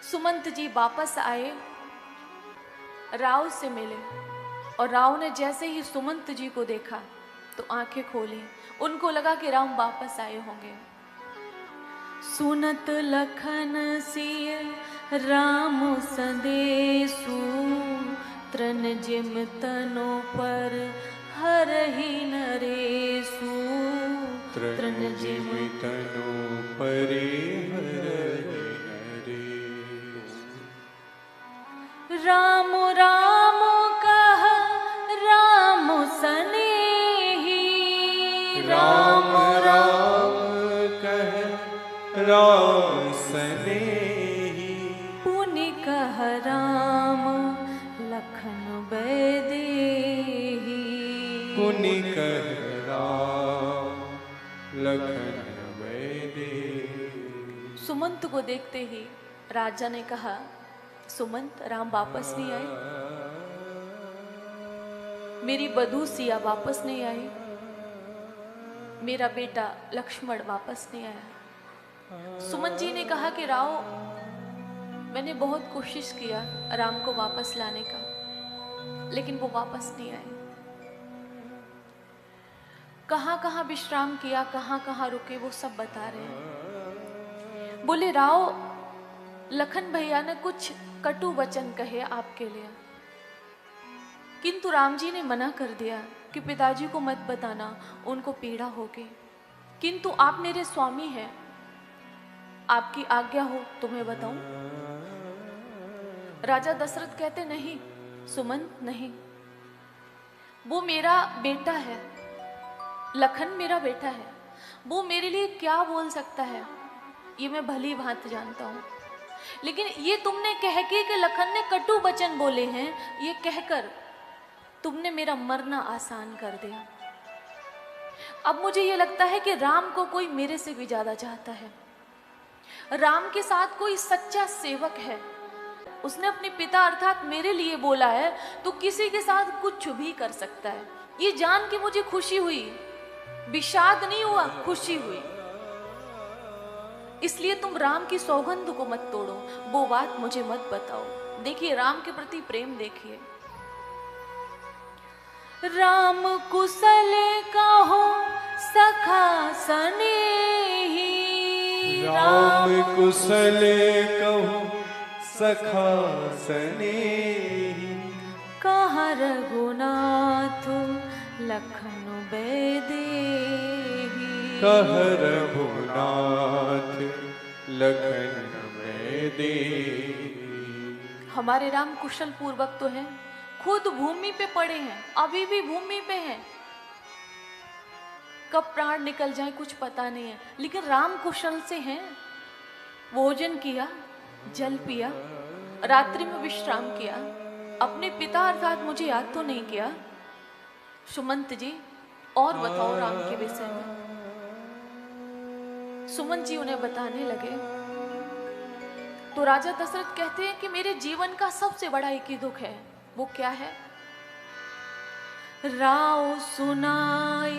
सुमंत जी वापस आए, राव से मिले और राव ने जैसे ही सुमंत जी को देखा तो आंखें खोली। उनको लगा कि राम वापस आए होंगे। सुनत लखन सिय राम संदेशु, तृण जिम तनो पर हरहि नरेशु। तृण जिम तनो परे हरहि नरेशु। राम राम कह राम सनेही, राम राम कह राम सनेही। पुनि कह राम लखन बैदेही। पुनि कह राम लखन बैदेही। सुमंत को देखते ही राजा ने कहा, सुमंत, राम वापस नहीं आए, मेरी बधू सिया वापस नहीं आई, मेरा बेटा लक्ष्मण वापस नहीं आया। सुमंत जी ने कहा कि राव, मैंने बहुत कोशिश किया राम को वापस लाने का, लेकिन वो वापस नहीं आए। कहाँ कहाँ विश्राम किया, कहाँ कहाँ रुके, वो सब बता रहे हैं। बोले, राव, लखन भैया ने कुछ कटु वचन कहे आपके लिए, किंतु राम जी ने मना कर दिया कि पिताजी को मत बताना, उनको पीड़ा होगी। किंतु आप मेरे स्वामी हैं, आपकी आज्ञा हो तो मैं बताऊं। राजा दशरथ कहते, नहीं सुमंत, नहीं, वो मेरा बेटा है, लखन मेरा बेटा है, वो मेरे लिए क्या बोल सकता है ये मैं भली भांति जानता हूं। लेकिन ये तुमने कह के कि लखन ने कटु वचन बोले हैं, ये कहकर तुमने मेरा मरना आसान कर दिया। अब मुझे ये लगता है कि राम को कोई मेरे से भी ज्यादा चाहता है। राम के साथ कोई सच्चा सेवक है, उसने अपने पिता अर्थात मेरे लिए बोला है तो किसी के साथ कुछ भी कर सकता है। ये जान के मुझे खुशी हुई, विषाद नहीं हुआ, खुशी हुई। इसलिए तुम राम की सौगंध को मत तोड़ो, वो बात मुझे मत बताओ। देखिए राम के प्रति प्रेम देखिए। राम कुशल कहो सखा सनेही, राम कुशल कहो सखा सनेही। कहाँ रघुनाथ लखन बैदेही। कह रघुनाथ लखन बैदेही। हमारे राम कुशल पूर्वक तो हैं, खुद भूमि पे पड़े हैं, अभी भी भूमि पे हैं, कब प्राण निकल जाए कुछ पता नहीं है, लेकिन राम कुशल से हैं। भोजन किया, जल पिया, रात्रि में विश्राम किया, अपने पिता अर्थात मुझे याद तो नहीं किया। सुमंत जी, और बताओ राम के विषय में। सुमंत जी उन्हें बताने लगे तो राजा दशरथ कहते हैं कि मेरे जीवन का सबसे बड़ा एक ही दुख है। वो क्या है? राव सुनाई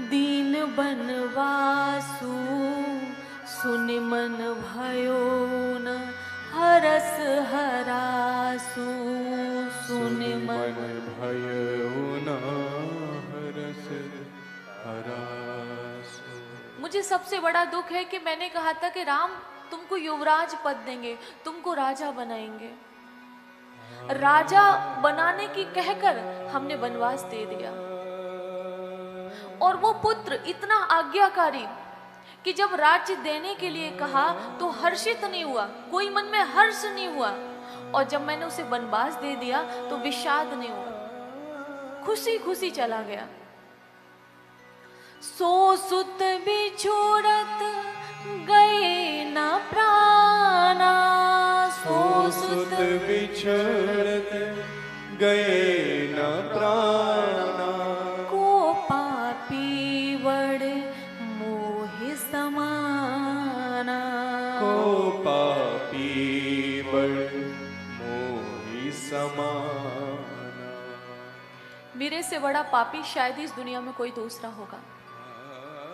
दीन बनवासु, सुन मन भयो न हरस हरासु। सुन मन भयो न हरस हरासु। मुझे सबसे बड़ा दुख है कि मैंने कहा था कि राम तुमको युवराज पद देंगे, तुमको राजा बनाएंगे। राजा बनाने की कहकर हमने वनवास दे दिया, और वो पुत्र इतना आज्ञाकारी कि जब राज्य देने के लिए कहा तो हर्षित नहीं हुआ, कोई मन में हर्ष नहीं हुआ, और जब मैंने उसे वनवास दे दिया तो विषाद नहीं हुआ, खुशी खुशी चला गया। सो सुत बिछोड़त गए न प्राणा, सो सुत बिछड़त गए न प्राणा। को पापी बड़ मोहि समाना, को पापी बड़ मोहि समाना। मेरे से बड़ा पापी शायद इस दुनिया में कोई दूसरा होगा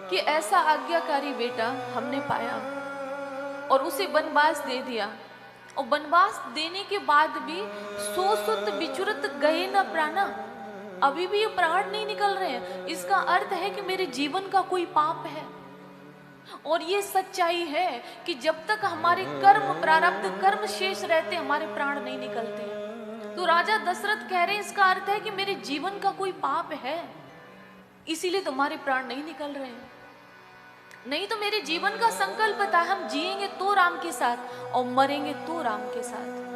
कि ऐसा आज्ञाकारी बेटा हमने पाया और उसे वनवास दे दिया। और वनवास देने के बाद भी सो सुत विचुरत गए न प्राणा, अभी भी ये प्राण नहीं निकल रहे हैं। इसका अर्थ है कि मेरे जीवन का कोई पाप है। और ये सच्चाई है कि जब तक हमारे कर्म प्रारब्ध कर्म शेष रहते हमारे प्राण नहीं निकलते। तो राजा दशरथ कह रहे हैं इसका अर्थ है कि मेरे जीवन का कोई पाप है, इसीलिए तुम्हारे प्राण नहीं निकल रहे हैं। नहीं तो मेरे जीवन का संकल्प था हम जिएंगे तो राम के साथ और मरेंगे तो राम के साथ।